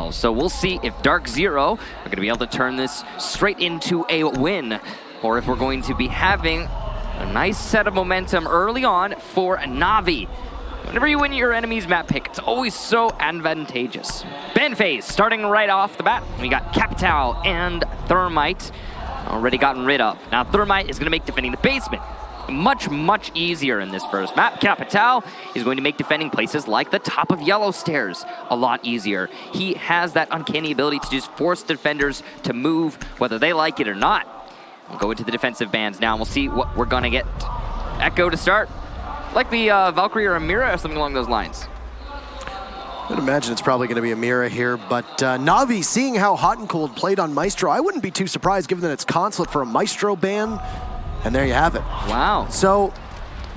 themselves. So we'll see if DarkZero are going to be able to turn this straight into a win, or if we're going to be having a nice set of momentum early on for NaVi. Whenever you win your enemy's map pick, it's always so advantageous. Ban phase starting right off the bat. We got Capital and Thermite already gotten rid of. Now Thermite is going to make defending the basement much easier in this first map. Capital is going to make defending places like the top of yellow stairs a lot easier. He has that uncanny ability to just force defenders to move whether they like it or not. We'll go into the defensive bans now and we'll see what we're going to get. Echo to start. Like the Valkyrie or a Mira or something along those lines. I'd imagine it's probably going to be a Mira here, but NaVi, seeing how hot and cold played on Maestro, I wouldn't be too surprised given that it's consulate for a Maestro ban. And there you have it. Wow. So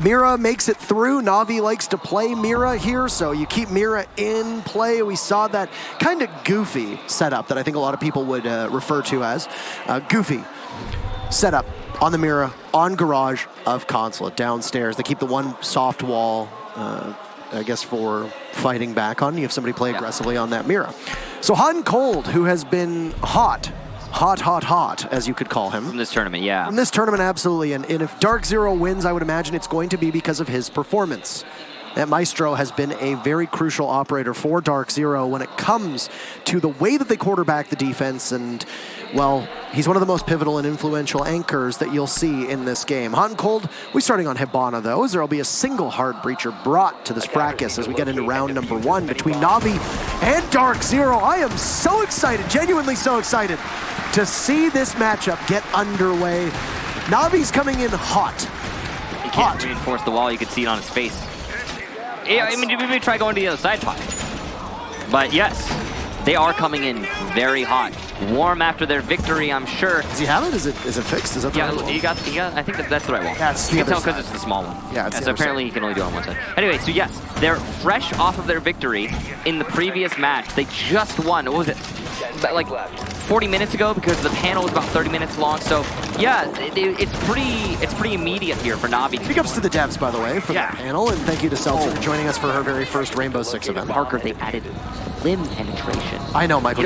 Mira makes it through. NaVi likes to play Mira here, so you keep Mira in play. We saw that kind of goofy setup that I think a lot of people would refer to as goofy setup on the Mira, on garage of consulate downstairs. They keep the one soft wall, I guess, for fighting back on. You have somebody play aggressively on that Mira. So Hot and Cold, who has been hot, as you could call him. From this tournament, yeah. From this tournament, absolutely. And if DarkZero wins, I would imagine it's going to be because of his performance. That Maestro has been a very crucial operator for DarkZero when it comes to the way that they quarterback the defense. And, well, he's one of the most pivotal and influential anchors that you'll see in this game. Hot and Cold, we're starting on Hibana, though, as there will be a single hard breacher brought to this practice as we get into round number 1 between NaVi and DarkZero. I am so excited, genuinely so excited, to see this matchup get underway. NaVi's coming in hot. He can't reinforce the wall. You can see it on his face. Yeah, I mean, maybe try going to the other side pot. But yes, they are coming in very hot. Warm after their victory, I'm sure. Does he have it? Is it fixed? Is that the right wall? You got, I think that's the right wall. That's you can tell because it's the small one. Yeah, it's so apparently you can only do it on one side. Anyway, so yes, they're fresh off of their victory in the previous match. They just won. What was it? Like 40 minutes ago, because the panel was about 30 minutes long. So yeah, it's pretty immediate here for NaVi. Big ups to the devs, by the way, for that panel, and thank you to Seltzer for joining us for her very first Rainbow Six event. Parker, they added limb penetration. I know, Michael.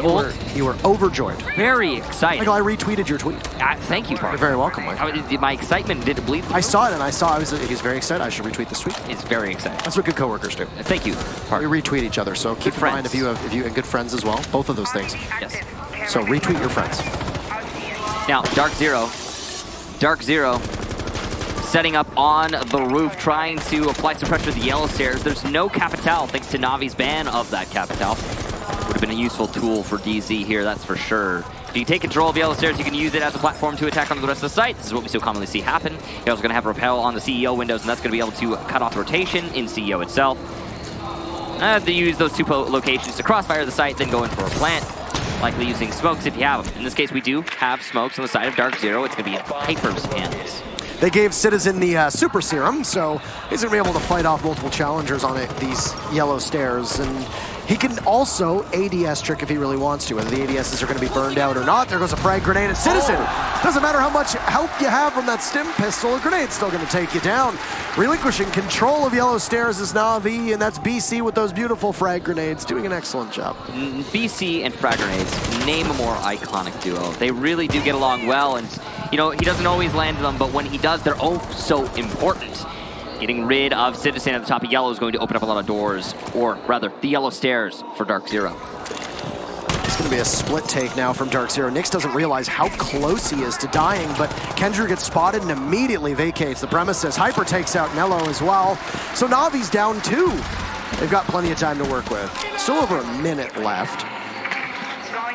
You were overjoyed. Very excited. Michael, I retweeted your tweet. Thank you, Parker. You're very welcome, Michael. My excitement did bleed through. I saw it, and he's very excited. I should retweet this tweet. He's very excited. That's what good coworkers do. Thank you, Parker. We retweet each other, so keep in mind if you and good friends as well. Both of those things. Yes. So retweet your friends. Now, DarkZero setting up on the roof, trying to apply some pressure to the yellow stairs. There's no Capital, thanks to NaVi's ban of that Capital. Would have been a useful tool for DZ here, that's for sure. If you take control of yellow stairs, you can use it as a platform to attack onto the rest of the site. This is what we so commonly see happen. You're also going to have repel on the CEO windows, and that's going to be able to cut off rotation in CEO itself. They use those two locations to crossfire the site, then go in for a plant. Likely using smokes if you have them. In this case, we do have smokes on the side of DarkZero. It's going to be in Hyper's hands. They gave Citizen the Super Serum, so he's going to be able to fight off multiple challengers on these yellow stairs. And he can also ADS trick if he really wants to. Whether the ADSs are going to be burned out or not, there goes a frag grenade at Citizen. Doesn't matter how much help you have from that stim pistol, a grenade's still going to take you down. Relinquishing control of yellow stairs is NaVi, and that's BC with those beautiful frag grenades, doing an excellent job. BC and frag grenades, name a more iconic duo. They really do get along well, and you know, he doesn't always land them, but when he does, they're oh so important. Getting rid of Citizen at the top of yellow is going to open up a lot of doors, or rather, the yellow stairs for DarkZero. It's going to be a split take now from DarkZero. Nyx doesn't realize how close he is to dying, but Kendra gets spotted and immediately vacates the premises. Hyper takes out Nello as well. So NaVi's down 2. They've got plenty of time to work with. Still over a minute left.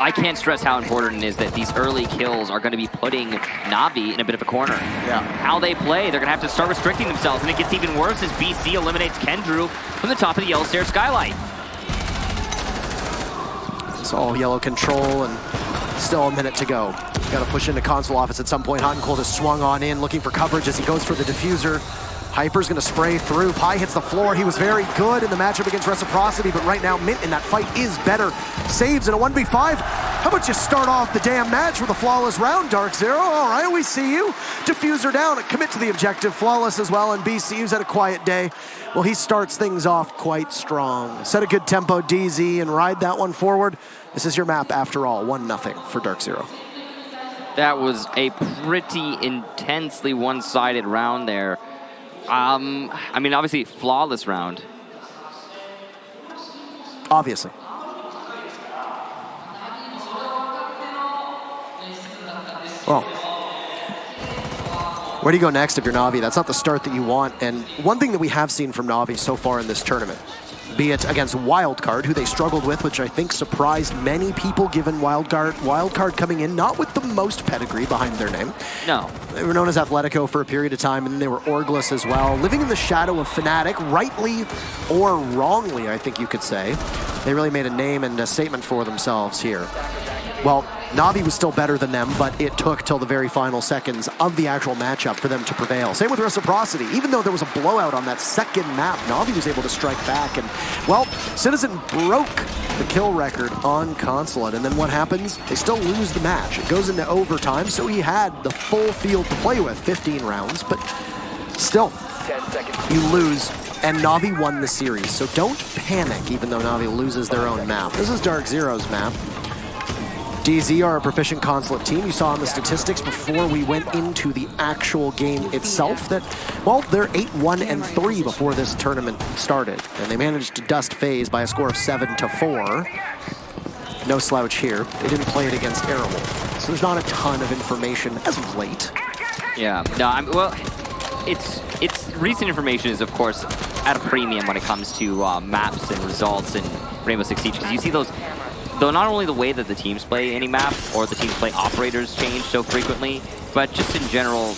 I can't stress how important it is that these early kills are going to be putting NaVi in a bit of a corner. Yeah. How they play, they're going to have to start restricting themselves, and it gets even worse as BC eliminates Kendrew from the top of the yellow stair skylight. It's all yellow control, and still a minute to go. Got to push into console office at some point. Hot and Cold has swung on in, looking for coverage as he goes for the diffuser. Hyper's going to spray through. Pi hits the floor. He was very good in the matchup against Reciprocity, but right now Mint in that fight is better. Saves in a 1v5. How about you start off the damn match with a flawless round, DarkZero? All right, we see you. Diffuser down, commit to the objective. Flawless as well, and BCU's had a quiet day. Well, he starts things off quite strong. Set a good tempo, DZ, and ride that one forward. This is your map after all, 1-0 for DarkZero. That was a pretty intensely one-sided round there. I mean, obviously, flawless round. Obviously. Well, where do you go next if you're NaVi? That's not the start that you want. And one thing that we have seen from NaVi so far in this tournament, be it against Wildcard, who they struggled with, which I think surprised many people given Wildcard coming in, not with the most pedigree behind their name. No. They were known as Atletico for a period of time, and they were Orgless as well. Living in the shadow of Fnatic, rightly or wrongly, I think you could say. They really made a name and a statement for themselves here. Well, NaVi was still better than them, but it took till the very final seconds of the actual matchup for them to prevail. Same with Reciprocity. Even though there was a blowout on that second map, NaVi was able to strike back. And, well, Citizen broke the kill record on Consulate. And then what happens? They still lose the match. It goes into overtime, so he had the full field to play with, 15 rounds. But still, you lose, and NaVi won the series. So don't panic, even though NaVi loses their own map. This is DarkZero's map. DZ are a proficient Consulate team. You saw in the statistics before we went into the actual game itself that, well, they're 8-1-3 before this tournament started. And they managed to dust FaZe by a score of 7-4. No slouch here. They didn't play it against Airwolf. So there's not a ton of information as of late. Yeah, no, well, it's recent information is, of course, at a premium when it comes to maps and results in Rainbow Six Siege. Because you see those, though not only the way that the teams play any map or the teams play operators change so frequently, but just in general,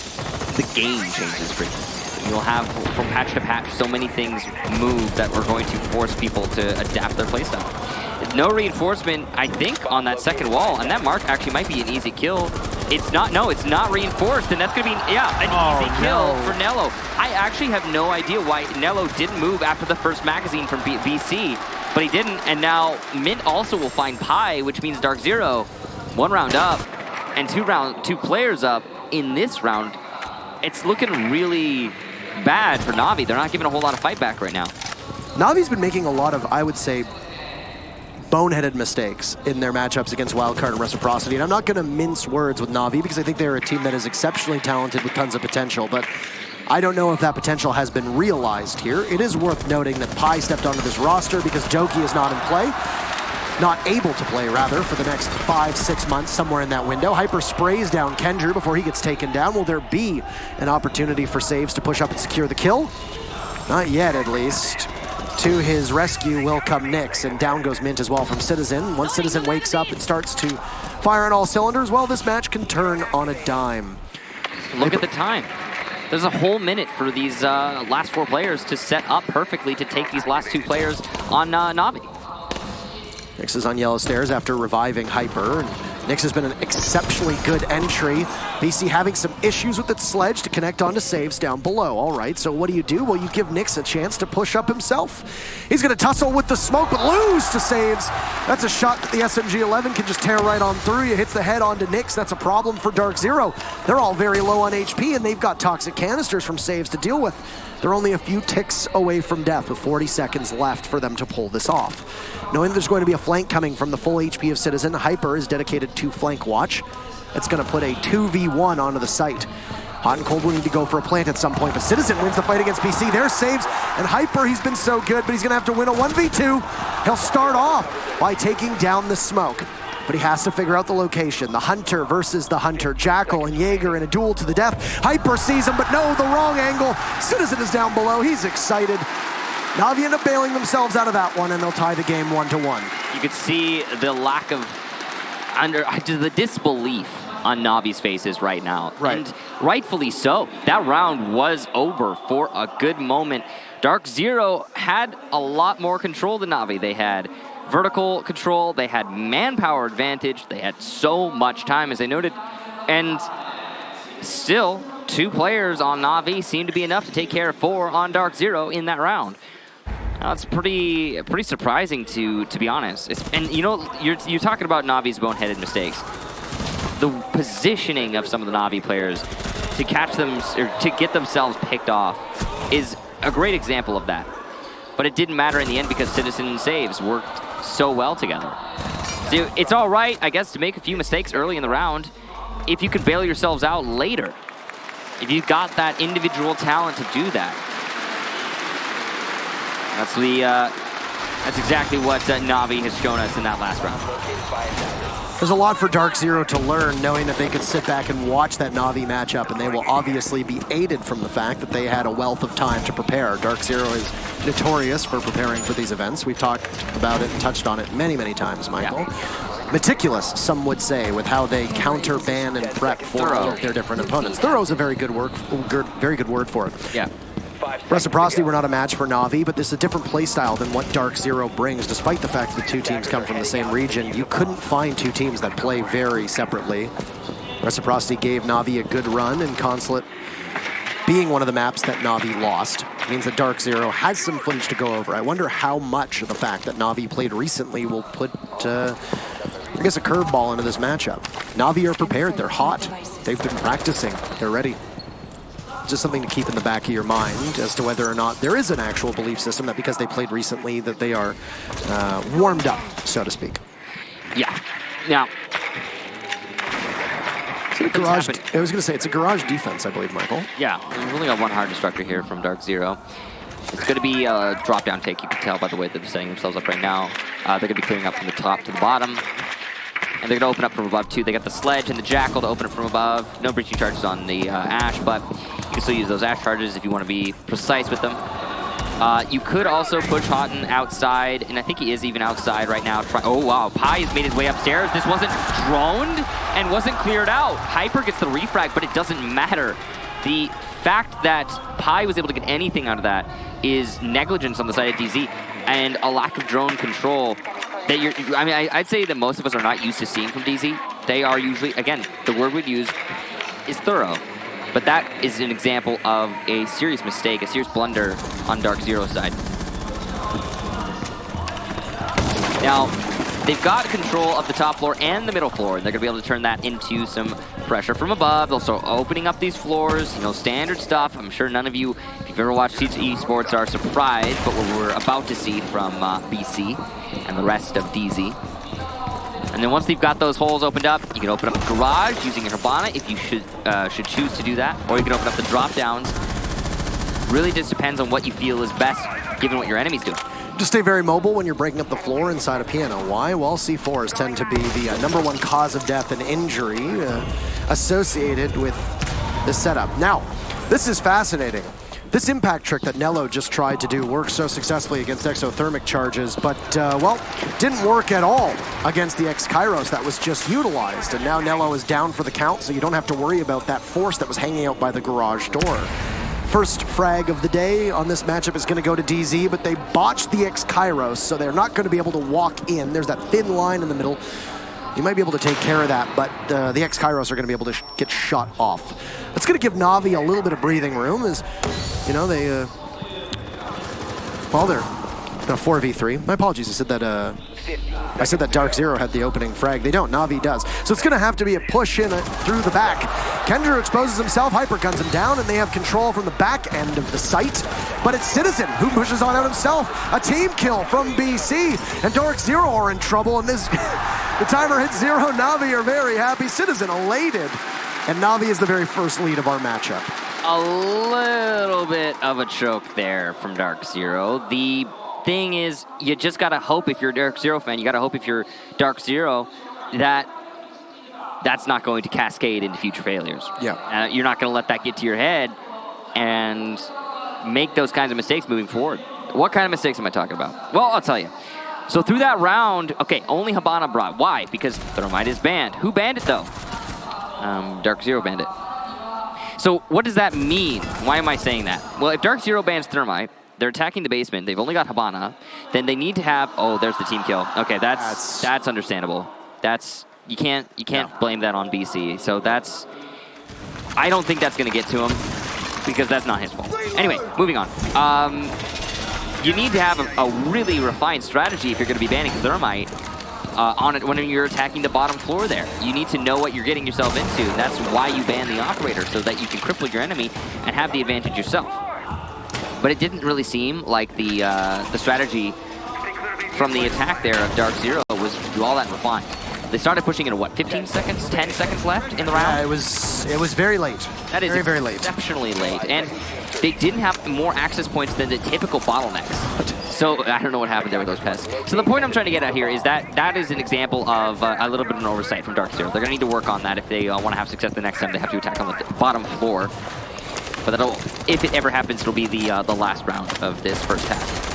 the game changes frequently. You'll have, from patch to patch, so many things move that are going to force people to adapt their playstyle. No reinforcement, I think, on that second wall, and that mark actually might be an easy kill. It's not, no, it's not reinforced, and that's going to be, yeah, an easy kill for Nello. I actually have no idea why Nello didn't move after the first magazine from BC, but he didn't, and now Mint also will find Pi, which means DarkZero, 1 round up, and 2 players up in this round. It's looking really bad for NaVi. They're not giving a whole lot of fight back right now. NaVi's been making a lot of, I would say, boneheaded mistakes in their matchups against Wildcard and Reciprocity. And I'm not going to mince words with NaVi because I think they're a team that is exceptionally talented with tons of potential, but I don't know if that potential has been realized here. It is worth noting that Pi stepped onto this roster because Doki is not in play. Not able to play, rather, for the next 5-6 months, somewhere in that window. Hyper sprays down Kendra before he gets taken down. Will there be an opportunity for Saves to push up and secure the kill? Not yet, at least. To his rescue will come Nyx, and down goes Mint as well from Citizen. Once Citizen wakes up and starts to fire on all cylinders, well, this match can turn on a dime. Look at the time. There's a whole minute for these last 4 players to set up perfectly to take these last 2 players on NaVi. Nyx is on yellow stairs after reviving Hyper. And Nyx has been an exceptionally good entry. BC having some issues with its sledge to connect onto Saves down below. All right, so what do? Well, you give Nyx a chance to push up himself. He's going to tussle with the smoke, but lose to Saves. That's a shot that the SMG-11 can just tear right on through. It hits the head onto Nyx. That's a problem for DarkZero. They're all very low on HP, and they've got toxic canisters from Saves to deal with. They're only a few ticks away from death with 40 seconds left for them to pull this off. Knowing there's going to be a flank coming from the full HP of Citizen, Hyper is dedicated to flank watch. It's going to put a 2v1 onto the site. Hot and Cold will need to go for a plant at some point, but Citizen wins the fight against BC. There's Saves, and Hyper, he's been so good, but he's going to have to win a 1v2. He'll start off by taking down the smoke, but he has to figure out the location. The Hunter versus the Hunter. Jackal and Jaeger in a duel to the death. Hyper sees him, but no, the wrong angle. Citizen is down below. He's excited. NaVi end up bailing themselves out of that one, and they'll tie the game 1-1. You could see the lack of the disbelief on NaVi's faces right now. Right. And rightfully so. That round was over for a good moment. DarkZero had a lot more control than NaVi. They had vertical control, they had manpower advantage, they had so much time, as I noted, and still 2 players on NaVi seemed to be enough to take care of 4 on DarkZero in that round. It's pretty surprising to be honest. And you know, you're talking about NaVi's boneheaded mistakes. The positioning of some of the NaVi players to catch them or to get themselves picked off is a great example of that. But it didn't matter in the end because Citizen and saves worked so well together. So it's all right, I guess, to make a few mistakes early in the round if you could bail yourselves out later. If you've got that individual talent to do that. That's exactly what NaVi has shown us in that last round. There's a lot for DarkZero to learn, knowing that they could sit back and watch that NaVi matchup, and they will obviously be aided from the fact that they had a wealth of time to prepare. DarkZero is notorious for preparing for these events. We've talked about it and touched on it many, many times, Michael. Yeah. Meticulous, some would say, with how they counter, ban, and prep for all of their different opponents. Thorough is a very good word for it. Yeah. Reciprocity, we're not a match for NaVi, but this is a different playstyle than what DarkZero brings. Despite the fact that two teams come from the same region, you couldn't find two teams that play very separately. Reciprocity gave NaVi a good run, and Consulate, being one of the maps that NaVi lost, means that DarkZero has some footage to go over. I wonder how much of the fact that NaVi played recently will put, I guess, a curveball into this matchup. NaVi are prepared, they're hot, they've been practicing, they're ready. Just something to keep in the back of your mind as to whether or not there is an actual belief system that because they played recently that they are warmed up, so to speak. Yeah. Now, garage, I was going to say, it's a garage defense, I believe, Michael. Yeah, we've only got one hard destructor here from DarkZero. It's going to be a drop-down take. You can tell by the way that they're setting themselves up right now. They're going to be clearing up from the top to the bottom. And they're going to open up from above, too. They got the Sledge and the Jackal to open up from above. No breaching charges on the Ash, but you can still use those Ash charges if you want to be precise with them. You could also push Houghton outside, and I think he is even outside right now. Oh, wow. Pi has made his way upstairs. This wasn't droned and wasn't cleared out. Hyper gets the refrag, but it doesn't matter. The fact that Pi was able to get anything out of that is negligence on the side of DZ and a lack of drone control. I'd say that most of us are not used to seeing from DZ. They are usually, again, the word we'd use is thorough. But that is an example of a serious mistake, a serious blunder on DarkZero's side. Now, they've got control of the top floor and the middle floor, and they're going to be able to turn that into some pressure from above. They'll start opening up these floors, standard stuff. I'm sure none of you, if you've ever watched Esports, are surprised, but what we're about to see from BC and the rest of DZ. And then once they've got those holes opened up, you can open up a garage using your Hibana if you should choose to do that, or you can open up the drop downs. Really just depends on what you feel is best, given what your enemy's doing. Just stay very mobile when you're breaking up the floor inside a piano. Why? Well, C4s tend to be the #1 cause of death and injury associated with this setup. Now, this is fascinating. This impact trick that Nello just tried to do worked so successfully against exothermic charges, but, well, didn't work at all against the X-Kairos that was just utilized. And now Nello is down for the count, so you don't have to worry about that force that was hanging out by the garage door. First frag of the day on this matchup is going to go to DZ, but they botched the X-Kairos, so they're not going to be able to walk in. There's that thin line in the middle. You might be able to take care of that, but the X-Kairos are going to be able to get shot off. It's going to give NaVi a little bit of breathing room as, they, well, they're 4v3. My apologies, I said that DarkZero had the opening frag. They don't, NaVi does. So it's going to have to be a push in through the back. Kendra exposes himself, Hyper guns him down, and they have control from the back end of the site. But it's Citizen who pushes on out himself. A team kill from BC, and DarkZero are in trouble, and this... The timer hits 0. NaVi are very happy. Citizen elated. And NaVi is the very first lead of our matchup. A little bit of a choke there from DarkZero. The thing is, you just got to hope, if you're a DarkZero fan, you got to hope if you're DarkZero that that's not going to cascade into future failures. Yeah. You're not going to let that get to your head and make those kinds of mistakes moving forward. What kind of mistakes am I talking about? Well, I'll tell you. So through that round, okay, only Hibana brought. Why? Because Thermite is banned. Who banned it, though? DarkZero banned it. So what does that mean? Why am I saying that? Well, if DarkZero bans Thermite, they're attacking the basement, they've only got Hibana, then they need to have... Oh, there's the team kill. Okay, that's understandable. You can't blame that on BC. So that's... I don't think that's going to get to him, because that's not his fault. Anyway, moving on. you need to have a really refined strategy if you're going to be banning Thermite on it when you're attacking the bottom floor there. You need to know what you're getting yourself into, and that's why you ban the operator, so that you can cripple your enemy and have the advantage yourself. But it didn't really seem like the strategy from the attack there of DarkZero was all that refined. They started pushing it at what, 15 seconds, 10 seconds left in the round? Yeah, it was very late. That is very late. Exceptionally late. And they didn't have more access points than the typical bottlenecks. So I don't know what happened there with those pests. So the point I'm trying to get at here is that is an example of a little bit of an oversight from DarkZero. They're going to need to work on that if they want to have success the next time they have to attack on the bottom floor. But if it ever happens, it'll be the last round of this first half.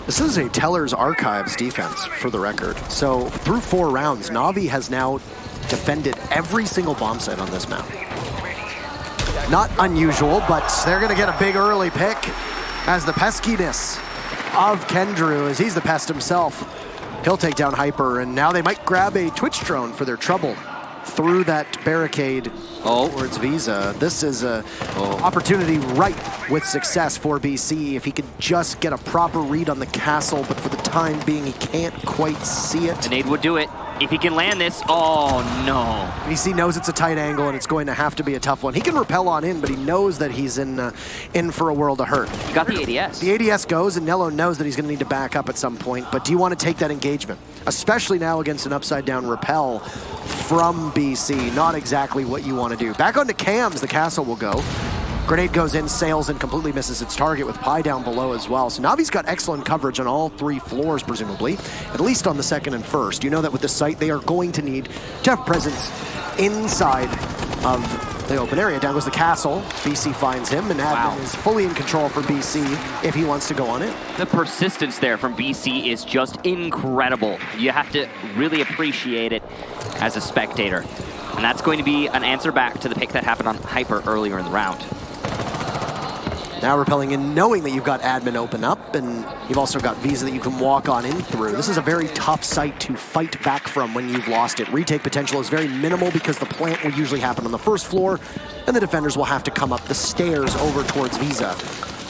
This is a Teller's Archives defense, for the record. So through 4 rounds, NaVi has now defended every single bomb site on this map. Not unusual, but they're going to get a big early pick as the peskiness of Kendrew, as he's the pest himself. He'll take down Hyper, and now they might grab a Twitch drone for their trouble through that barricade towards Visa. This is a opportunity ripe with success for BC if he could just get a proper read on the castle, but for the time being, he can't quite see it. The nade would do it. If he can land this, oh no. BC knows it's a tight angle and it's going to have to be a tough one. He can repel on in, but he knows that he's in for a world of hurt. He got the ADS. The ADS goes, and Nello knows that he's going to need to back up at some point, but do you want to take that engagement? Especially now against an upside-down repel from BC. Not exactly what you want to do. Back onto Cams, the castle will go. Grenade goes in, sails, and completely misses its target with Pi down below as well. So NaVi's got excellent coverage on all 3 floors, presumably, at least on the second and first. You know that with the site, they are going to need to have presence inside of the open area. Down goes the castle. BC finds him, and Admin is fully in control for BC if he wants to go on it. The persistence there from BC is just incredible. You have to really appreciate it as a spectator. And that's going to be an answer back to the pick that happened on Hyper earlier in the round. Now repelling in, knowing that you've got Admin open up, and you've also got Visa that you can walk on in through. This is a very tough site to fight back from when you've lost it. Retake potential is very minimal because the plant will usually happen on the first floor, and the defenders will have to come up the stairs over towards Visa.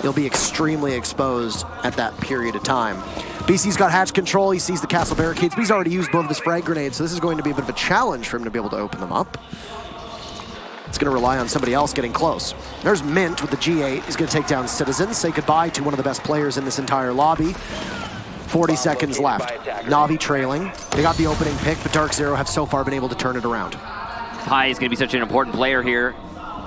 You'll be extremely exposed at that period of time. BC's got hatch control, he sees the castle barricades, but he's already used both of his frag grenades, so this is going to be a bit of a challenge for him to be able to open them up. It's going to rely on somebody else getting close. There's Mint with the G8. He's going to take down Citizen, say goodbye to one of the best players in this entire lobby. 40 seconds left. NaVi trailing. They got the opening pick, but DarkZero have so far been able to turn it around. Pi is going to be such an important player here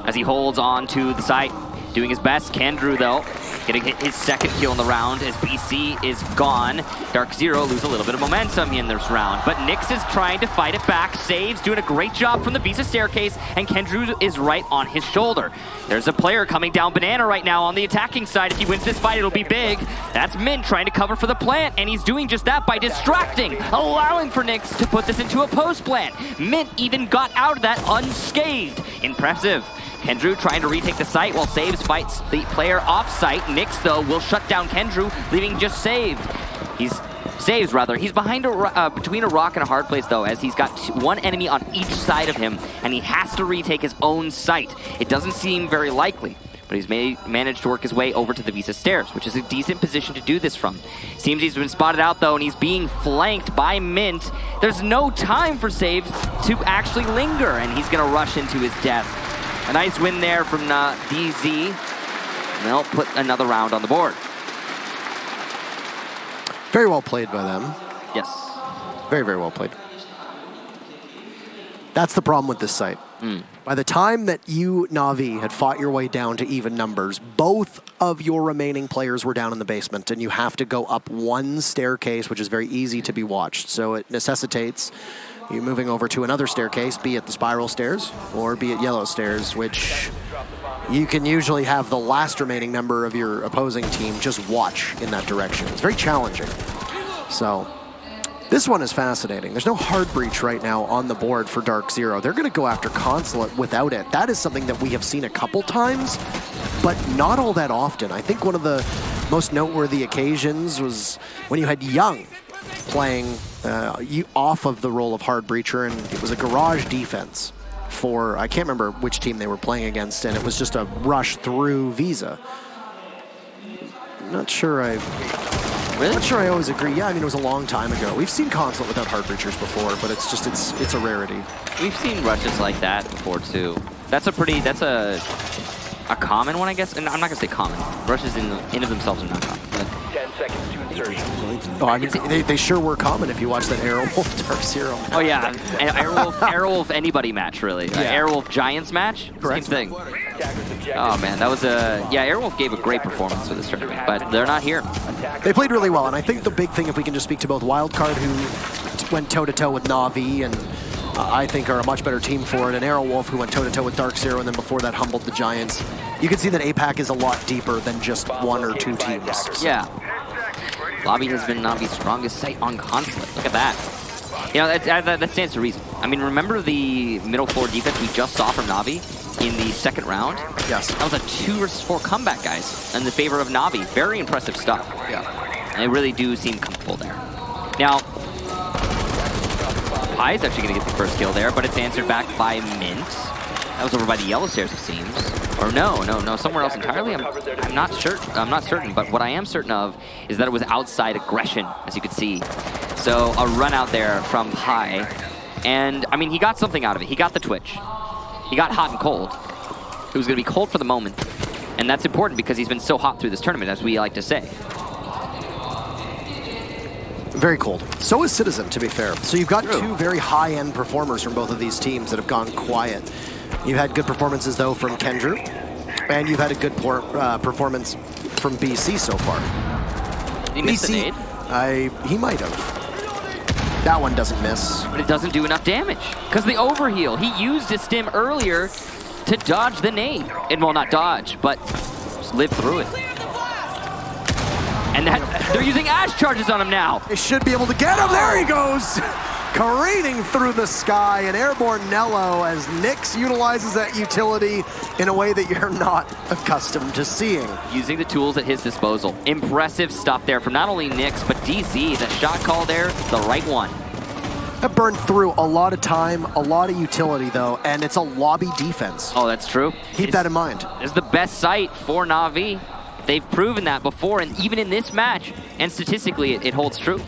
as he holds on to the site. Doing his best. Kendrew, though, getting his second kill in the round as BC is gone. DarkZero lose a little bit of momentum in this round, but Nyx is trying to fight it back. Saves, doing a great job from the Visa staircase, and Kendrew is right on his shoulder. There's a player coming down Banana right now on the attacking side. If he wins this fight, it'll be big. That's Mint trying to cover for the plant, and he's doing just that by distracting, allowing for Nyx to put this into a post plant. Mint even got out of that unscathed. Impressive. Kendrew trying to retake the site while Saves fights the player off-site. Nyx, though, will shut down Kendrew, leaving just Saves, he's behind between a rock and a hard place, though, as he's got one enemy on each side of him, and he has to retake his own site. It doesn't seem very likely, but he's managed to work his way over to the Visa stairs, which is a decent position to do this from. Seems he's been spotted out, though, and he's being flanked by Mint. There's no time for Saves to actually linger, and he's going to rush into his death. A nice win there from DZ, and they'll put another round on the board. Very well played by them. Yes. Very, very well played. That's the problem with this site. By the time that you, NaVi, had fought your way down to even numbers, both of your remaining players were down in the basement, and you have to go up one staircase, which is very easy to be watched. So it necessitates you moving over to another staircase, be it the spiral stairs or be it yellow stairs, which you can usually have the last remaining member of your opposing team just watch in that direction. It's very challenging. So this one is fascinating. There's no hard breach right now on the board for DarkZero. They're going to go after Consulate without it. That is something that we have seen a couple times, but not all that often. I think one of the most noteworthy occasions was when you had Young playing off of the role of hard breacher, and it was a garage defense for, I can't remember which team they were playing against, and it was just a rush through Visa. Not sure I always agree. Yeah, I mean, it was a long time ago. We've seen Consulate without heart breachers before, but it's just, it's a rarity. We've seen rushes like that before too. That's a common one, I guess. And I'm not gonna say common. Rushes in of themselves are not common. But 10 seconds to insertion. Oh, I mean, they sure were common if you watch that Aerowolf DarkZero match. Oh yeah, Aerowolf anybody match really. Yeah. Aerowolf Giants match, Correct. same thing. Oh man, that was Aerowolf gave a great performance for this tournament, but they're not here. They played really well, and I think the big thing, if we can just speak to both Wildcard, who went toe-to-toe with NaVi, and I think are a much better team for it, and Aerowolf, who went toe-to-toe with DarkZero, and then before that humbled the Giants. You can see that APAC is a lot deeper than just one or two teams. Yeah. Lobby has been NaVi's strongest site on Conflict. Look at that. You know, that stands to reason. I mean, remember the middle floor defense we just saw from NaVi in the second round? Yes. That was a 2 versus 4 comeback, guys, in the favor of NaVi. Very impressive stuff. Yeah. And they really do seem comfortable there. Now, Pai's actually going to get the first kill there, but it's answered back by Mint. That was over by the yellow stairs, it seems. Or no, somewhere else entirely. I'm not sure. I'm not certain, but what I am certain of is that it was outside aggression, as you could see. So a run out there from Pai, and I mean, he got something out of it. He got the twitch. He got hot and cold. It was going to be cold for the moment, and that's important because he's been so hot through this tournament, as we like to say. Very cold. So is Citizen, to be fair. So you've got two very high-end performers from both of these teams that have gone quiet. You've had good performances, though, from Kendrew, and you've had a good performance from BC so far. Did he miss the nade? He might have. That one doesn't miss. But it doesn't do enough damage, because the overheal, he used his stim earlier to dodge the nade. And, well, not dodge, but just live through it. And they're using Ash charges on him now. They should be able to get him. There he goes. Careening through the sky, an airborne Nello as Nyx utilizes that utility in a way that you're not accustomed to seeing. Using the tools at his disposal. Impressive stuff there from not only Nyx, but DZ. The shot call there, the right one. That burned through a lot of time, a lot of utility, though, and it's a lobby defense. Oh, that's true. Keep that in mind. It's the best site for NaVi. They've proven that before, and even in this match, and statistically, it holds true.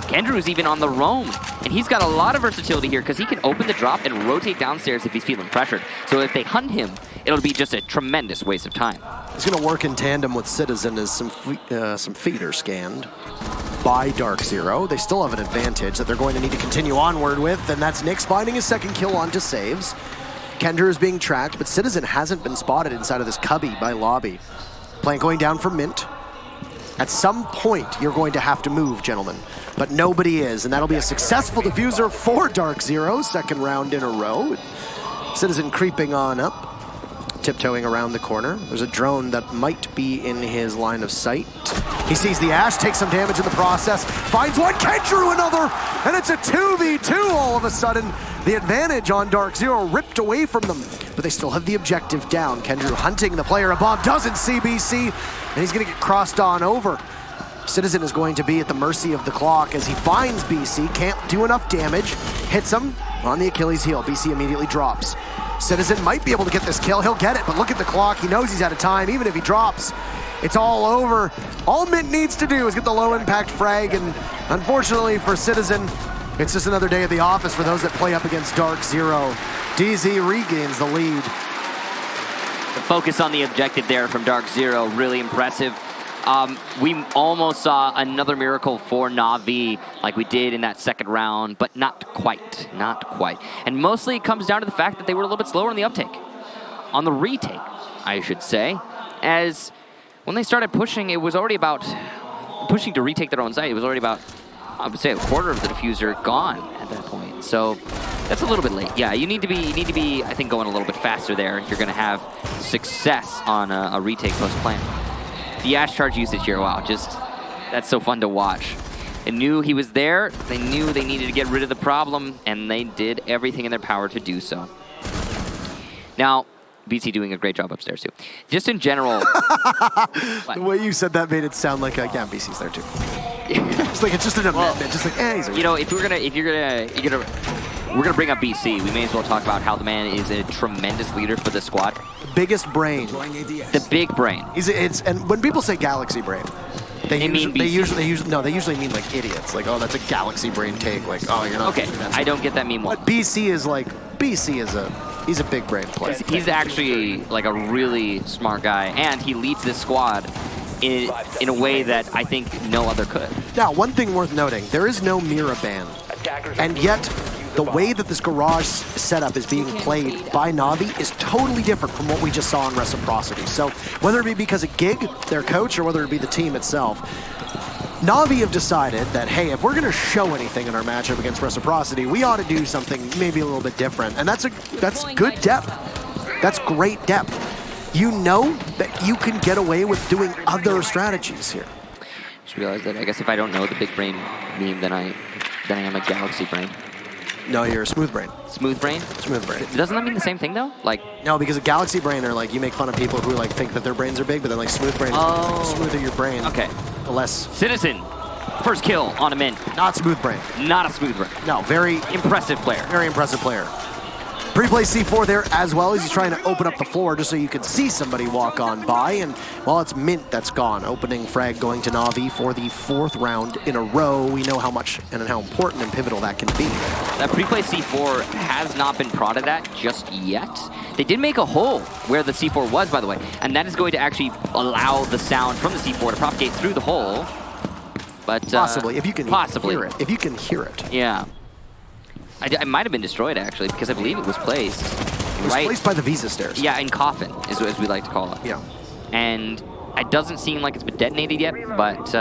Kendrew's even on the roam, and he's got a lot of versatility here because he can open the drop and rotate downstairs if he's feeling pressured. So if they hunt him, it'll be just a tremendous waste of time. He's going to work in tandem with Citizen as some feet are scanned by DarkZero. They still have an advantage that they're going to need to continue onward with, and that's Nyx finding his second kill onto saves. Kendrew is being tracked, but Citizen hasn't been spotted inside of this cubby by Lobby. Plant going down for Mint. At some point, you're going to have to move, gentlemen, but nobody is, and that'll be a successful diffuser for DarkZero, second round in a row. Citizen creeping on up, tiptoeing around the corner. There's a drone that might be in his line of sight. He sees the Ash, takes some damage in the process, finds one, Kendrew another, and it's a 2v2 all of a sudden. The advantage on DarkZero ripped away from them, but they still have the objective down. Kendrew hunting the player above, doesn't see BC, and he's gonna get crossed on over. Citizen is going to be at the mercy of the clock as he finds BC, can't do enough damage, hits him on the Achilles heel. BC immediately drops. Citizen might be able to get this kill, he'll get it, but look at the clock, he knows he's out of time, even if he drops. It's all over. All Mint needs to do is get the low impact frag, and unfortunately for Citizen, it's just another day at the office for those that play up against DarkZero. DZ regains the lead. The focus on the objective there from DarkZero, really impressive. We almost saw another miracle for NaVi like we did in that second round, but not quite, not quite. And mostly it comes down to the fact that they were a little bit slower on the uptake. On the retake, I should say, as when they started pushing, it was already about pushing to retake their own site. It was already about, I would say, a quarter of the diffuser gone at that point. So that's a little bit late. Yeah, you need to be, I think, going a little bit faster there if you're going to have success on a retake post-plant. The Ash charge usage here, wow, just, that's so fun to watch. They knew he was there, they knew they needed to get rid of the problem, and they did everything in their power to do so. Now, BC doing a great job upstairs too. Just in general. The way you said that made it sound like, yeah, BC's there too. It's like, it's just an amendment, just like, he's there. You know, if you're gonna we're gonna bring up BC. We may as well talk about how the man is a tremendous leader for the squad. Biggest brain. The big brain. And when people say galaxy brain, they usually mean like idiots. Like, oh, that's a galaxy brain take. Like, oh, you're not. Okay, I don't get that meme. But BC is he's a big brain player. He's actually like a really smart guy, and he leads this squad in a way that I think no other could. Now, one thing worth noting, there is no Mira ban, and yet the way that this garage setup is being played by NaVi is totally different from what we just saw in Reciprocity. So whether it be because of Gig, their coach, or whether it be the team itself, NaVi have decided that, hey, if we're going to show anything in our matchup against Reciprocity, we ought to do something maybe a little bit different. And that's good depth. That's great depth. You know that you can get away with doing other strategies here. Just realized that I guess if I don't know the big brain meme, then I am a galaxy brain. No, you're a smooth brain. Smooth brain? Smooth brain. Doesn't that mean the same thing though? Like no, because a galaxy brain are like you make fun of people who like think that their brains are big, but then like smooth brain. Oh. The smoother your brain. Okay. The less. Citizen. First kill on a mint. Not smooth brain. Not a smooth brain. No, very impressive player. Very impressive player. Pre-play C4 there as well as he's trying to open up the floor just so you can see somebody walk on by. And well, it's Mint that's gone. Opening frag going to NaVi for the 4th round in a row. We know how much and how important and pivotal that can be. That pre-play C4 has not been prodded at just yet. They did make a hole where the C4 was, by the way, and that is going to actually allow the sound from the C4 to propagate through the hole. But possibly, if you can hear it. If you can hear it. Yeah. It might have been destroyed, actually, because I believe it was placed. It was placed by the Visa stairs. Yeah, in coffin, as we like to call it. Yeah. And it doesn't seem like it's been detonated yet, but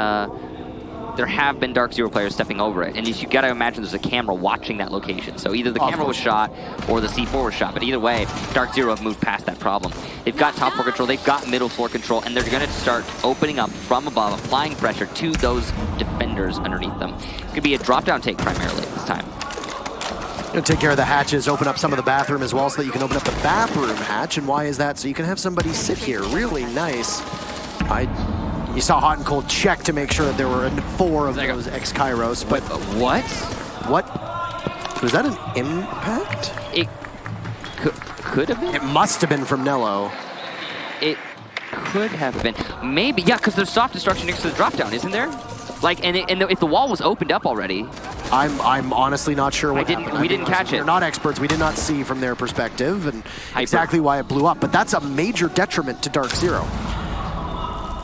there have been DarkZero players stepping over it. And you got to imagine there's a camera watching that location. So either the camera was shot or the C4 was shot. But either way, DarkZero have moved past that problem. They've got top floor control, they've got middle floor control, and they're going to start opening up from above, applying pressure to those defenders underneath them. It's going to be a drop-down take primarily this time. Gonna take care of the hatches, open up some of the bathroom as well so that you can open up the bathroom hatch. And why is that? So you can have somebody sit here. Really nice. You saw Hot and Cold check to make sure that there were 4 of those ex-Kairos, but... What? What? Was that an impact? It could have been? It must have been from Nello. It could have been. Maybe, yeah, because there's soft destruction next to the drop-down, isn't there? Like, and if the wall was opened up already... I'm honestly not sure what happened. We didn't catch it. We're not experts. We did not see from their perspective and exactly why it blew up. But that's a major detriment to DarkZero.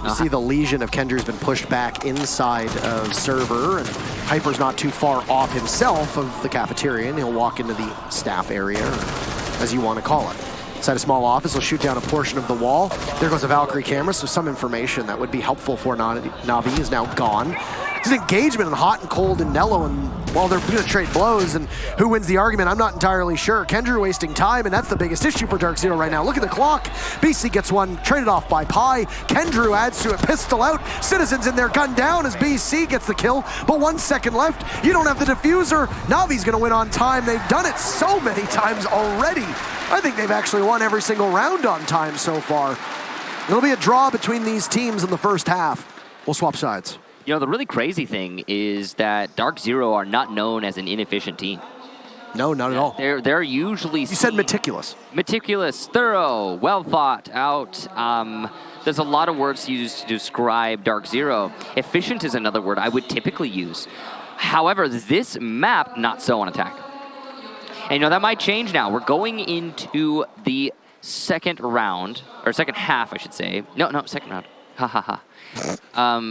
You see the Legion of Kendrew's been pushed back inside of server, and Hyper's not too far off himself of the cafeteria, and he'll walk into the staff area, or as you want to call it. Inside a small office, he'll shoot down a portion of the wall. There goes a Valkyrie camera, so some information that would be helpful for NaVi is now gone. It's an engagement in Hot and Cold and Nello, and well, they're going to trade blows, and who wins the argument, I'm not entirely sure. Kendrew wasting time, and that's the biggest issue for DarkZero right now. Look at the clock. BC gets one, traded off by Pi. Kendrew adds to it, pistol out. Citizens in there, gun down as BC gets the kill, but 1 second left. You don't have the diffuser. NaVi's going to win on time. They've done it so many times already. I think they've actually won every single round on time so far. It'll be a draw between these teams in the first half. We'll swap sides. You know, the really crazy thing is that DarkZero are not known as an inefficient team. No, not at all. They're usually... You said meticulous. Meticulous, thorough, well thought out. There's a lot of words used to describe DarkZero. Efficient is another word I would typically use. However, this map, not so on attack. And you know, that might change now. We're going into the second round, or second half, I should say. No, second round. Ha ha ha.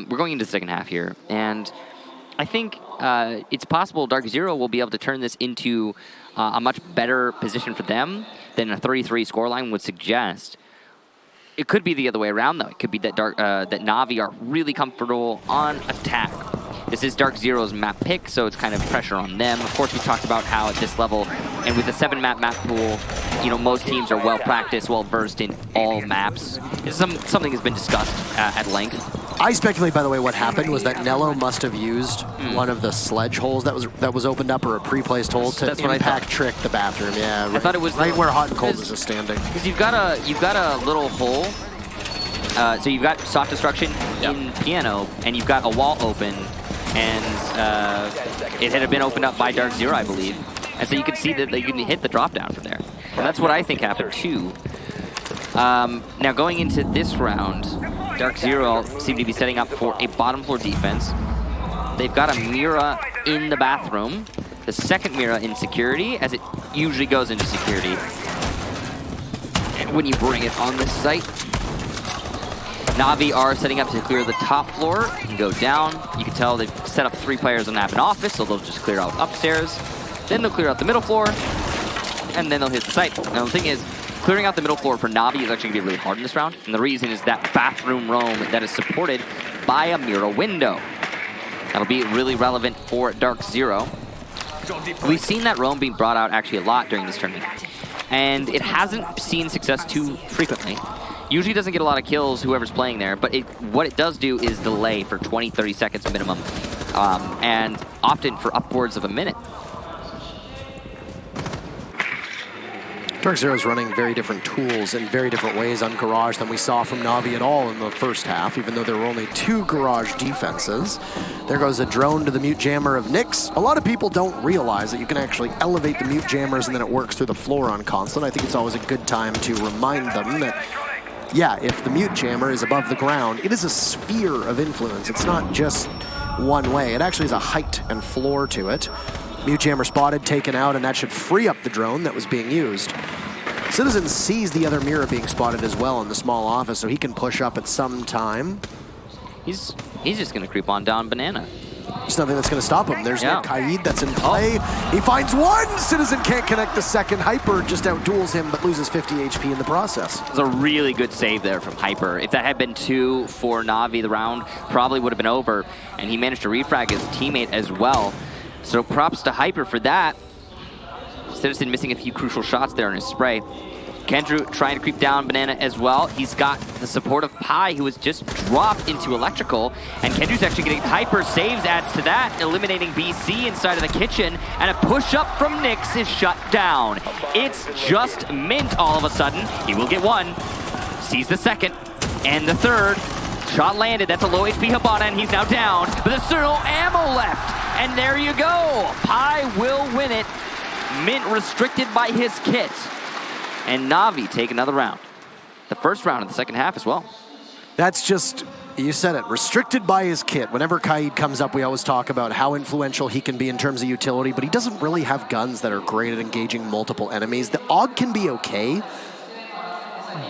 We're going into the second half here, and I think it's possible DarkZero will be able to turn this into a much better position for them than a 33 scoreline would suggest. It could be the other way around, though. It could be that that NaVi are really comfortable on attack. This is DarkZero's map pick, so it's kind of pressure on them. Of course, we talked about how at this level, and with the 7-map map pool, you know, most teams are well-practiced, well-versed in all maps. Something has been discussed at length. I speculate, by the way, what happened was that Nello must have used one of the sledge holes that was opened up, or a pre-placed hole to impact trick the bathroom. Yeah, I thought it was right where Hot and Cold was just standing. Because you've got a little hole. So you've got soft destruction in piano, and you've got a wall open, and it had been opened up by DarkZero, I believe. And so you can see that they can hit the drop down from there. And that's what I think happened too. Now going into this round, DarkZero seem to be setting up for a bottom floor defense. They've got a Mira in the bathroom. The second Mira in security, as it usually goes into security. And when you bring it on this site, NaVi are setting up to clear the top floor. You can go down. You can tell they've set up 3 players on Nap office, so they'll just clear out upstairs. Then they'll clear out the middle floor, and then they'll hit the site. Now the thing is, clearing out the middle floor for NaVi is actually going to be really hard in this round. And the reason is that bathroom roam that is supported by a Mira window. That'll be really relevant for DarkZero. We've seen that roam being brought out actually a lot during this tournament. And it hasn't seen success too frequently. Usually doesn't get a lot of kills, whoever's playing there, but what it does do is delay for 20, 30 seconds minimum, and often for upwards of a minute. DarkZero is running very different tools in very different ways on Garage than we saw from NaVi at all in the first half, even though there were only 2 Garage defenses. There goes a drone to the mute jammer of Nyx. A lot of people don't realize that you can actually elevate the mute jammers and then it works through the floor on console. I think it's always a good time to remind them that, yeah, if the mute jammer is above the ground, it is a sphere of influence. It's not just one way. It actually has a height and floor to it. Mute jammer spotted, taken out, and that should free up the drone that was being used. Citizen sees the other Mira being spotted as well in the small office, so he can push up at some time. He's just going to creep on down Banana. There's nothing that's going to stop him. There's no Kaid that's in play. He finds one! Citizen can't connect the second. Hyper just outduels him, but loses 50 HP in the process. It was a really good save there from Hyper. If that had been 2 for NaVi, the round probably would have been over, and he managed to refrag his teammate as well. So props to Hyper for that. Citizen missing a few crucial shots there in his spray. Kendrew trying to creep down Banana as well. He's got the support of Pi, who was just dropped into electrical. And Kendrew's actually getting Hyper saves, adds to that, eliminating BC inside of the kitchen. And a push-up from Nyx is shut down. It's just Mint all of a sudden. He will get 1. Sees the second and the third. Shot landed. That's a low HP Hibana, and he's now down. But there's still no ammo left. And there you go. Pi will win it. Mint restricted by his kit. And NaVi take another round. The first round of the second half as well. That's just, you said it, restricted by his kit. Whenever Kaid comes up, we always talk about how influential he can be in terms of utility, but he doesn't really have guns that are great at engaging multiple enemies. The AUG can be okay,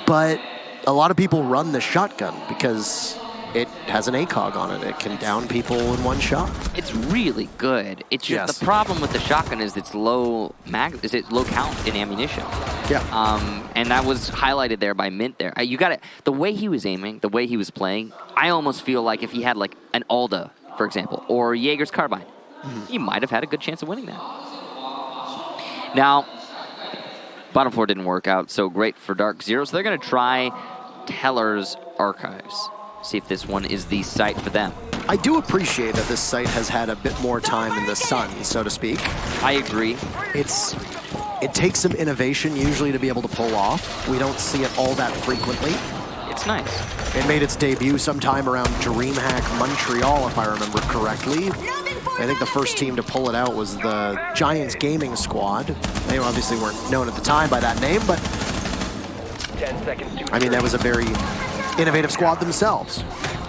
but a lot of people run the shotgun because it has an ACOG on it. It can down people in one shot. It's really good. It's just the problem with the shotgun is it's low count in ammunition. Yeah. And that was highlighted there by Mint there. You got it. The way he was aiming, the way he was playing, I almost feel like if he had like an Alda, for example, or Jaeger's Carbine, he might have had a good chance of winning that. Now, bottom floor didn't work out so great for DarkZero, so they're going to try Teller's Archives. See if this one is the site for them. I do appreciate that this site has had a bit more time in the sun, so to speak. I agree. It takes some innovation usually to be able to pull off. We don't see it all that frequently. It's nice. It made its debut sometime around DreamHack Montreal, if I remember correctly. I think the first team to pull it out was the Giants Gaming Squad. They obviously weren't known at the time by that name, but 10 seconds. I mean, that was a very innovative squad themselves.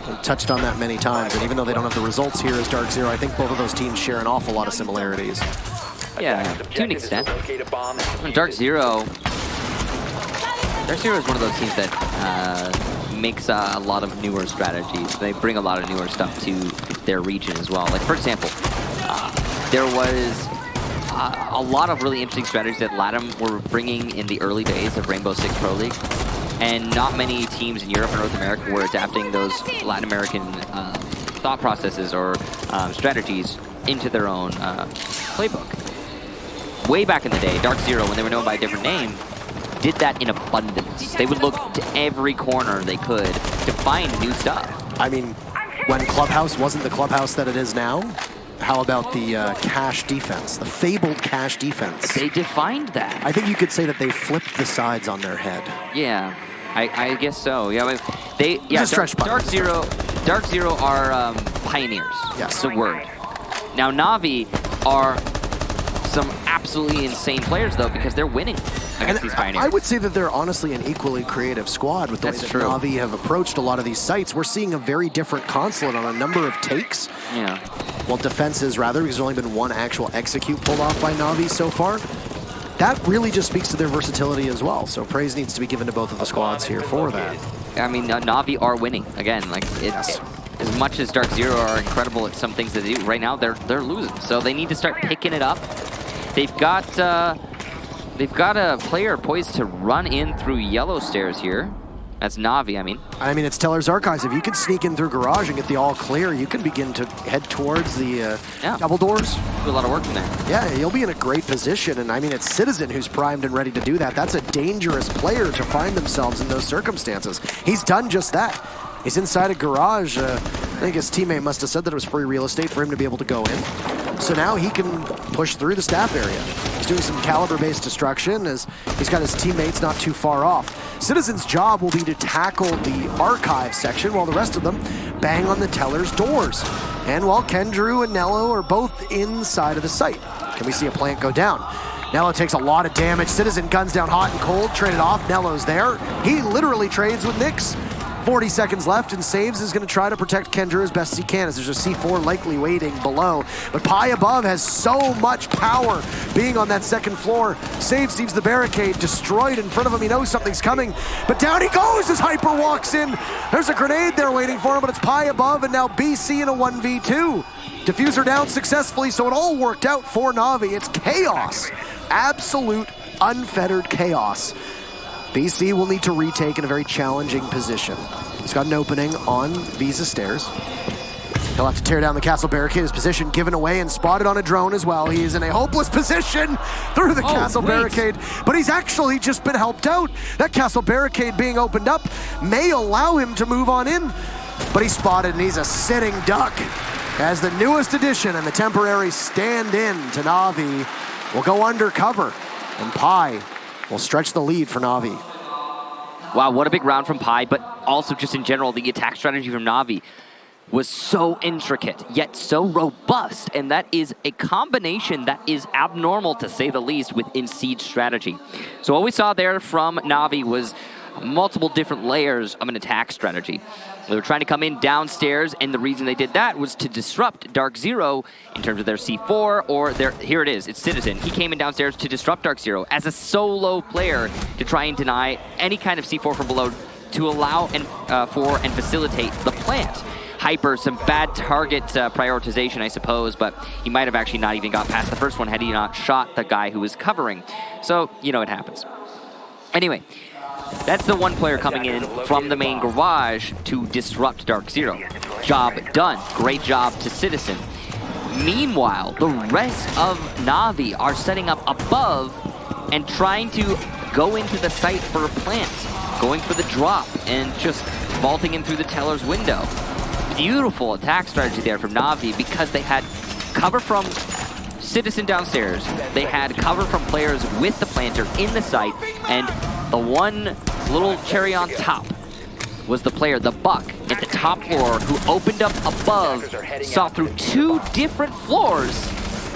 We've touched on that many times, and even though they don't have the results here as DarkZero, I think both of those teams share an awful lot of similarities. Yeah, to an extent. DarkZero is one of those teams that makes a lot of newer strategies. They bring a lot of newer stuff to their region as well. Like, for example, there was a lot of really interesting strategies that LATAM were bringing in the early days of Rainbow Six Pro League. And not many teams in Europe and North America were adapting those Latin American thought processes or strategies into their own playbook. Way back in the day, DarkZero, when they were known by a different name, did that in abundance. They would look to every corner they could to find new stuff. I mean, when Clubhouse wasn't the Clubhouse that it is now, how about the cash defense, the fabled cash defense? They defined that. I think you could say that they flipped the sides on their head. Yeah, I guess so. Yeah, DarkZero are pioneers. Yes, the word. Now NaVi are some absolutely insane players, though, because they're winning against these Pioneers. I would say that they're honestly an equally creative squad with the way that NaVi have approached a lot of these sites. We're seeing a very different consulate on a number of takes. Yeah. Well, defenses, rather, because there's only been one actual execute pulled off by NaVi so far. That really just speaks to their versatility as well. So praise needs to be given to both of the squads here for that. I mean, NaVi are winning. Again, like, as much as DarkZero are incredible at some things that they do, right now they're losing. So they need to start picking it up. They've got a player poised to run in through yellow stairs here. That's NaVi, I mean. It's Teller's Archives. If you can sneak in through garage and get the all clear, you can begin to head towards the double doors. Do a lot of work from there. Yeah, you'll be in a great position. And I mean, it's Citizen who's primed and ready to do that. That's a dangerous player to find themselves in those circumstances. He's done just that. He's inside a garage. I think his teammate must have said that it was free real estate for him to be able to go in. So now he can push through the staff area. He's doing some caliber-based destruction as he's got his teammates not too far off. Citizen's job will be to tackle the archive section while the rest of them bang on the teller's doors. And while Kendrew and Nello are both inside of the site. Can we see a plant go down? Nello takes a lot of damage. Citizen guns down hot and cold, traded off. Nello's there. He literally trades with Nyx. 40 seconds left, and Saves is going to try to protect Kendra as best he can, as there's a C4 likely waiting below. But Pi above has so much power being on that second floor. Saves sees the barricade destroyed in front of him. He knows something's coming, but down he goes as Hyper walks in. There's a grenade there waiting for him, but it's Pi above, and now BC in a 1v2. Diffuser down successfully, so it all worked out for NaVi. It's chaos. Absolute, unfettered chaos. BC will need to retake in a very challenging position. He's got an opening on Visa stairs. He'll have to tear down the castle barricade. His position given away and spotted on a drone as well. He is in a hopeless position through the castle barricade, but he's actually just been helped out. That castle barricade being opened up may allow him to move on in, but he's spotted and he's a sitting duck. As the newest addition and the temporary stand-in to NaVi will go undercover, and Pi will stretch the lead for NaVi. Wow, what a big round from Pi, but also just in general, the attack strategy from NaVi was so intricate, yet so robust, and that is a combination that is abnormal, to say the least, within Siege strategy. So what we saw there from NaVi was multiple different layers of an attack strategy. They were trying to come in downstairs, and the reason they did that was to disrupt DarkZero in terms of their C4 or their, here it is, it's Citizen. He came in downstairs to disrupt DarkZero as a solo player to try and deny any kind of C4 from below to allow for and facilitate the plant. Hyper, some bad target prioritization, I suppose, but he might have actually not even got past the first one had he not shot the guy who was covering. So, you know, it happens. Anyway, that's the one player coming in from the main garage to disrupt DarkZero. Job done. Great job to Citizen. Meanwhile, the rest of NaVi are setting up above and trying to go into the site for a plant, going for the drop and just vaulting in through the teller's window. Beautiful attack strategy there from NaVi because they had cover from Citizen downstairs. They had cover from players with the planter in the site, and the one little cherry on top was the player, the Buck, at the top floor, who opened up above, saw through 2 different floors,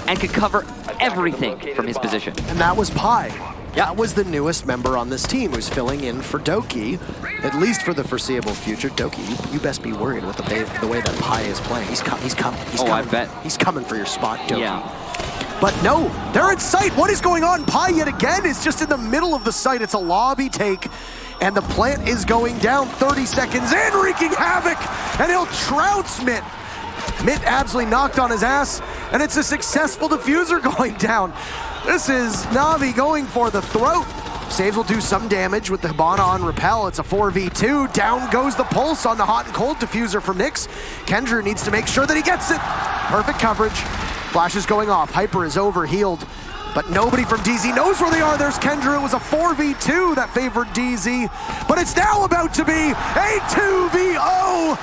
and could cover everything from his position. And that was Pi. Yeah. That was the newest member on this team who's filling in for Doki, at least for the foreseeable future. Doki, you best be worried with the way that Pi is playing. He's coming. I bet. He's coming for your spot, Doki. Yeah. But no, they're in sight. What is going on? Pi yet again is just in the middle of the site. It's a lobby take, and the plant is going down 30 seconds in, wreaking havoc, and he'll trounce Mitt. Mitt absolutely knocked on his ass, and it's a successful diffuser going down. This is NaVi going for the throat. Saves will do some damage with the Hibana on Repel. It's a 4v2. Down goes the pulse on the hot and cold diffuser from Nyx. Kendra needs to make sure that he gets it. Perfect coverage. Flash is going off. Hyper is overhealed, but nobody from DZ knows where they are. There's Kendra. It was a 4v2 that favored DZ, but it's now about to be a 2v0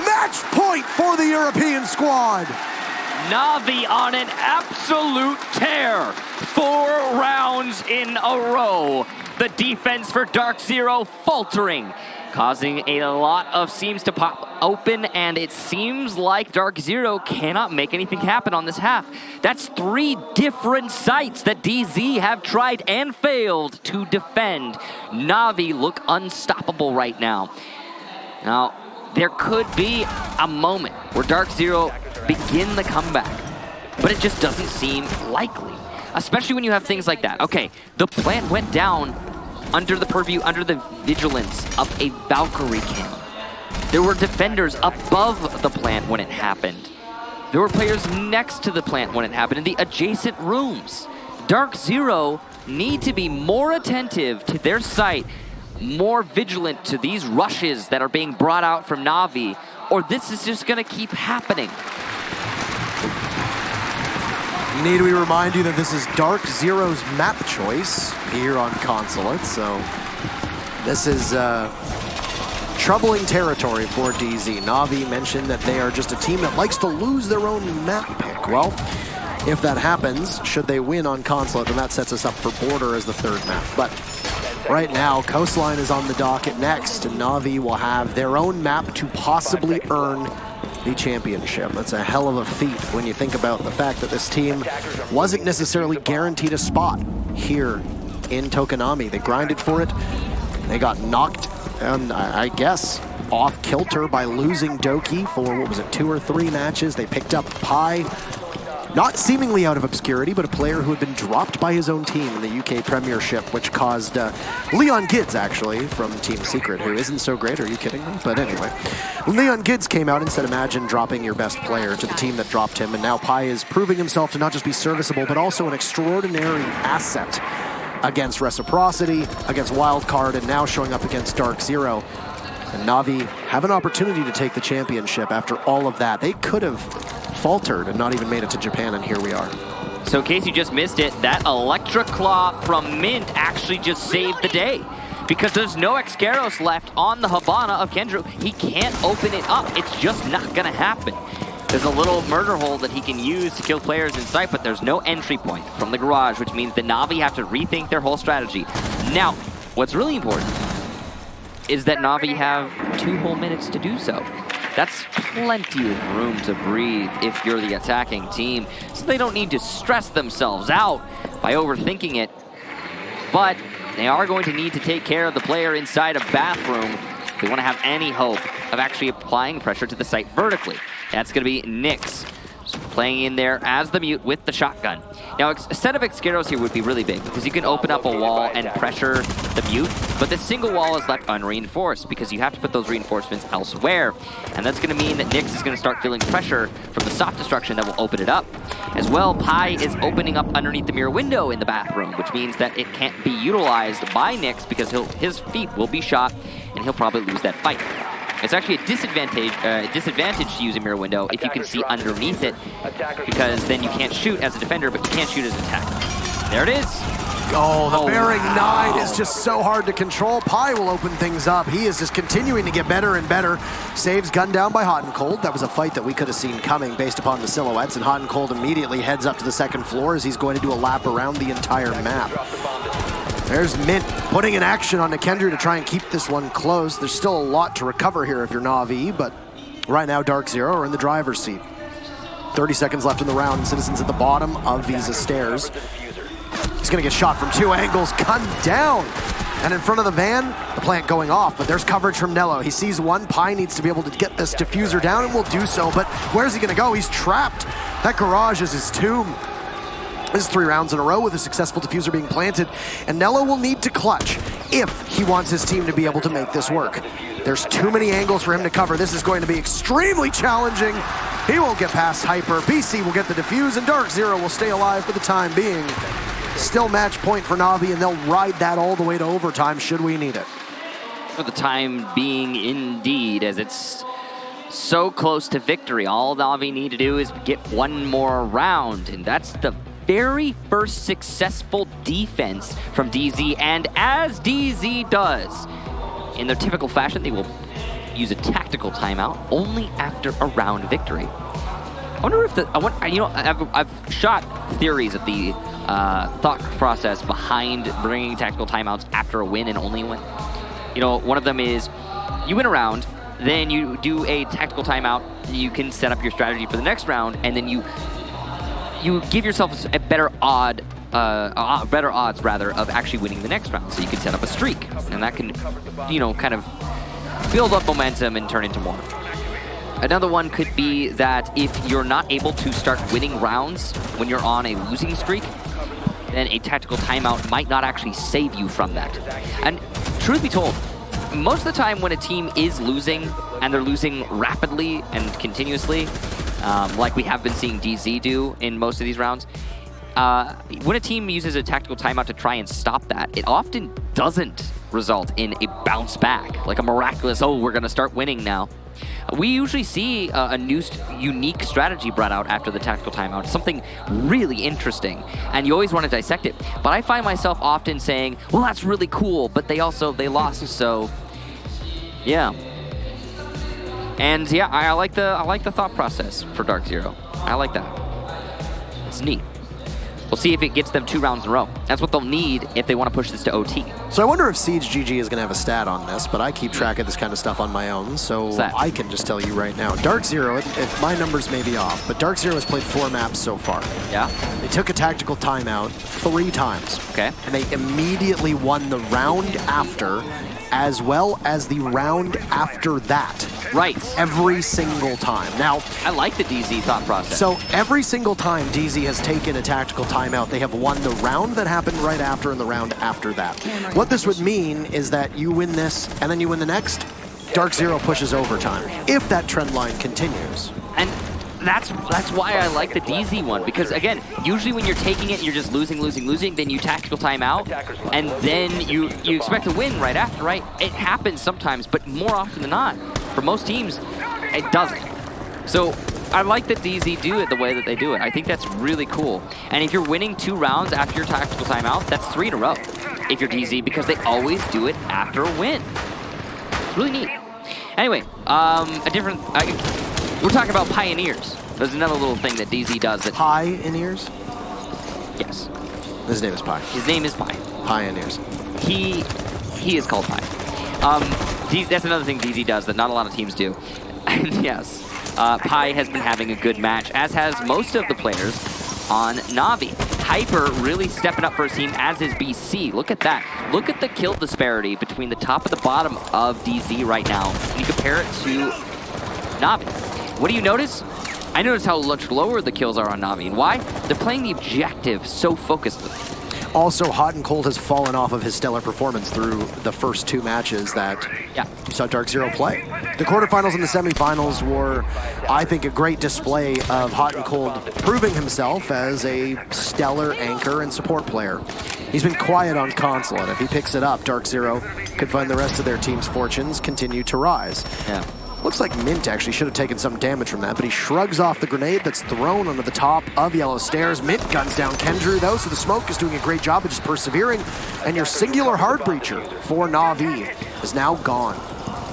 match point for the European squad. NaVi on an absolute tear. 4 rounds in a row. The defense for DarkZero faltering. causing a lot of seams to pop open, and it seems like DarkZero cannot make anything happen on this half. That's 3 different sites that DZ have tried and failed to defend. NaVi look unstoppable right now. Now, there could be a moment where DarkZero begin the comeback, but it just doesn't seem likely, especially when you have things like that. Okay, the plant went down under the purview, under the vigilance of a Valkyrie camp. There were defenders above the plant when it happened. There were players next to the plant when it happened in the adjacent rooms. DarkZero need to be more attentive to their site, more vigilant to these rushes that are being brought out from NaVi, or this is just gonna keep happening. Need we remind you that this is DarkZero's map choice here on Consulate, so this is troubling territory for DZ. NaVi mentioned that they are just a team that likes to lose their own map pick. Well, if that happens, should they win on Consulate, then that sets us up for Border as the 3rd map. But right now, Coastline is on the docket next, and NaVi will have their own map to possibly earn the championship. That's a hell of a feat when you think about the fact that this team wasn't necessarily guaranteed a spot here in Tokonami. They grinded for it. They got knocked, I guess, off kilter by losing Doki for, what was it, 2 or 3 matches. They picked up Pi, not seemingly out of obscurity, but a player who had been dropped by his own team in the UK Premiership, which caused Leon Gids, actually, from Team Secret, who isn't so great. Are you kidding me? But anyway, Leon Gids came out and said, imagine dropping your best player to the team that dropped him, and now Pi is proving himself to not just be serviceable, but also an extraordinary asset against Reciprocity, against Wildcard, and now showing up against DarkZero. And NaVi have an opportunity to take the championship after all of that. They could have faltered and not even made it to Japan, and here we are. So in case you just missed it, that Electric Claw from Mint actually just saved the day, because there's no Excaros left on the Habana of Kendra. He can't open it up. It's just not gonna happen. There's a little murder hole that he can use to kill players in sight, but there's no entry point from the garage, which means the NaVi have to rethink their whole strategy. Now, what's really important is that NaVi have 2 whole minutes to do so. That's plenty of room to breathe if you're the attacking team, so they don't need to stress themselves out by overthinking it. But they are going to need to take care of the player inside a bathroom if they want to have any hope of actually applying pressure to the site vertically. That's going to be Nyx playing in there as the mute with the shotgun. Now, a set of Excaros here would be really big because you can open up a wall and pressure the mute, but the single wall is left unreinforced because you have to put those reinforcements elsewhere. And that's going to mean that Nyx is going to start feeling pressure from the soft destruction that will open it up. As well, Pi is opening up underneath the mirror window in the bathroom, which means that it can't be utilized by Nyx because his feet will be shot and he'll probably lose that fight. It's actually a disadvantage to use a mirror window if you can see underneath it, because then you can't shoot as a defender, but you can't shoot as an attacker. There it is. Oh, the Bearing 9 is just so hard to control. Pi will open things up. He is just continuing to get better and better. Saves gunned down by Hot and Cold. That was a fight that we could have seen coming based upon the silhouettes, and Hot and Cold immediately heads up to the 2nd floor as he's going to do a lap around the entire map. There's Mint putting an action on Nikendra to try and keep this one close. There's still a lot to recover here if you're NaVi, but right now DarkZero are in the driver's seat. 30 seconds left in the round, and Citizens at the bottom of Visa stairs. He's gonna get shot from 2 angles, gunned down. And in front of the van, the plant going off, but there's coverage from Nello. He sees one. Pi needs to be able to get this diffuser down, and will do so, but where's he gonna go? He's trapped. That garage is his tomb. This is 3 rounds in a row with a successful diffuser being planted, and Nello will need to clutch if he wants his team to be able to make this work. There's too many angles for him to cover. This is going to be extremely challenging. He won't get past Hyper. BC will get the defuse, and DarkZero will stay alive for the time being. Still match point for NaVi, and they'll ride that all the way to overtime should we need it. For the time being, indeed, as it's so close to victory. All NaVi need to do is get one more round, and that's the very first successful defense from DZ, and as DZ does, in their typical fashion, they will use a tactical timeout only after a round victory. I wonder if I've shot theories of the thought process behind bringing tactical timeouts after a win and only win. You know, one of them is you win a round, then you do a tactical timeout, you can set up your strategy for the next round, and then you give yourself a better odds rather of actually winning the next round. So you can set up a streak, and that can, kind of build up momentum and turn into more. Another one could be that if you're not able to start winning rounds when you're on a losing streak, then a tactical timeout might not actually save you from that. And truth be told, most of the time when a team is losing, and they're losing rapidly and continuously, like we have been seeing DZ do in most of these rounds, when a team uses a tactical timeout to try and stop that, it often doesn't result in a bounce back, like a miraculous, oh, we're going to start winning now. We usually see a new, unique strategy brought out after the tactical timeout, something really interesting, and you always want to dissect it. But I find myself often saying, well, that's really cool, but they lost, so yeah. And yeah, I like the thought process for DarkZero. I like that. It's neat. We'll see if it gets them 2 rounds in a row. That's what they'll need if they want to push this to OT. So I wonder if Siege GG is going to have a stat on this, but I keep track of this kind of stuff on my own, so I can just tell you right now. DarkZero, if my numbers may be off, but DarkZero has played 4 maps so far. Yeah. They took a tactical timeout 3 times. Okay. And they immediately won the round after, as well as the round after that. Right. Every single time. Now, I like the DZ thought process. So every single time DZ has taken a tactical timeout, they have won the round that happened right after and the round after that. What this would mean is that you win this and then you win the next, DarkZero pushes overtime, if that trend line continues. And that's why I like the DZ one, because again, usually when you're taking it, you're just losing, then you tactical timeout, and then you expect to win right after, right? It happens sometimes, but more often than not, for most teams, it doesn't. So I like that DZ do it the way that they do it. I think that's really cool. And if you're winning 2 rounds after your tactical timeout, that's 3 in a row if you're DZ, because they always do it after a win. It's really neat. Anyway, we're talking about Pioneers. There's another little thing that DZ does that... Pioneers? Yes. His name is Pi. His name is Pi. Pioneers. He is called Pi. That's another thing DZ does that not a lot of teams do. And yes, Pi has been having a good match, as has most of the players on NaVi. Hyper really stepping up for his team, as is BC. Look at that. Look at the kill disparity between the top and the bottom of DZ right now. When you compare it to NaVi. What do you notice? I notice how much lower the kills are on NaVi. And why? They're playing the objective so focusedly. Also, Hot and Cold has fallen off of his stellar performance through the first 2 matches that you saw DarkZero play. The quarterfinals and the semifinals were, I think, a great display of Hot and Cold proving himself as a stellar anchor and support player. He's been quiet on console, and if he picks it up, DarkZero could find the rest of their team's fortunes continue to rise. Yeah. Looks like Mint actually should have taken some damage from that, but he shrugs off the grenade that's thrown onto the top of Yellow Stairs. Mint guns down Kendrew, though, so the smoke is doing a great job of just persevering. And your singular hard breacher for NaVi is now gone.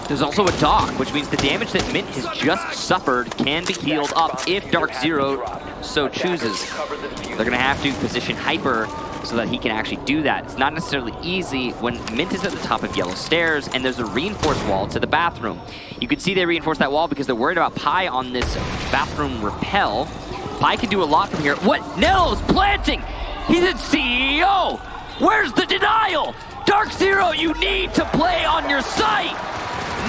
There's also a dog, which means the damage that Mint has just suffered can be healed up if DarkZero so chooses. They're going to have to position Hyper so that he can actually do that. It's not necessarily easy when Mint is at the top of Yellow Stairs and there's a reinforced wall to the bathroom. You can see they reinforced that wall because they're worried about Pi on this bathroom rappel. Pi can do a lot from here. What? Nello's planting! He's in CEO! Where's the denial? DarkZero, you need to play on your site!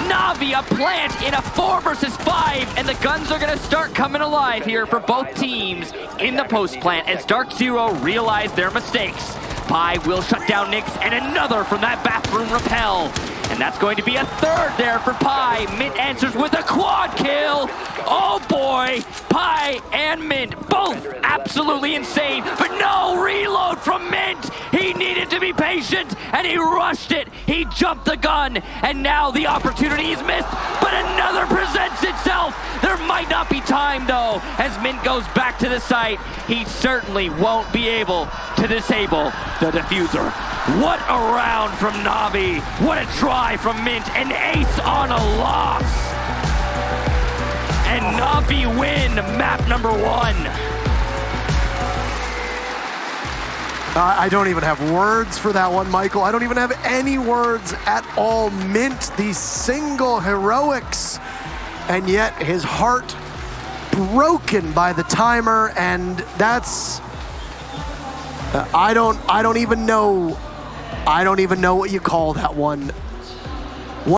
NaVi, a plant in a 4 versus 5, and the guns are going to start coming alive here for both teams in the post plant as DarkZero realize their mistakes. Pi will shut down Nyx, and another from that bathroom rappel. And that's going to be a 3rd there for Pi. Mint answers with a quad kill. Oh boy, Pi and Mint, both absolutely insane, but no reload from Mint. He needed to be patient, and he rushed it. He jumped the gun, and now the opportunity is missed, but another presents itself. There might not be time, though, as Mint goes back to the site. He certainly won't be able to disable the diffuser. What a round from NaVi. What a try from Mint. An ace on a loss. And NaVi win map number 1. I don't even have words for that one, Michael. I don't even have any words at all. Mint the single heroics, and yet his heart broken by the timer, and that's I don't even know what you call that one.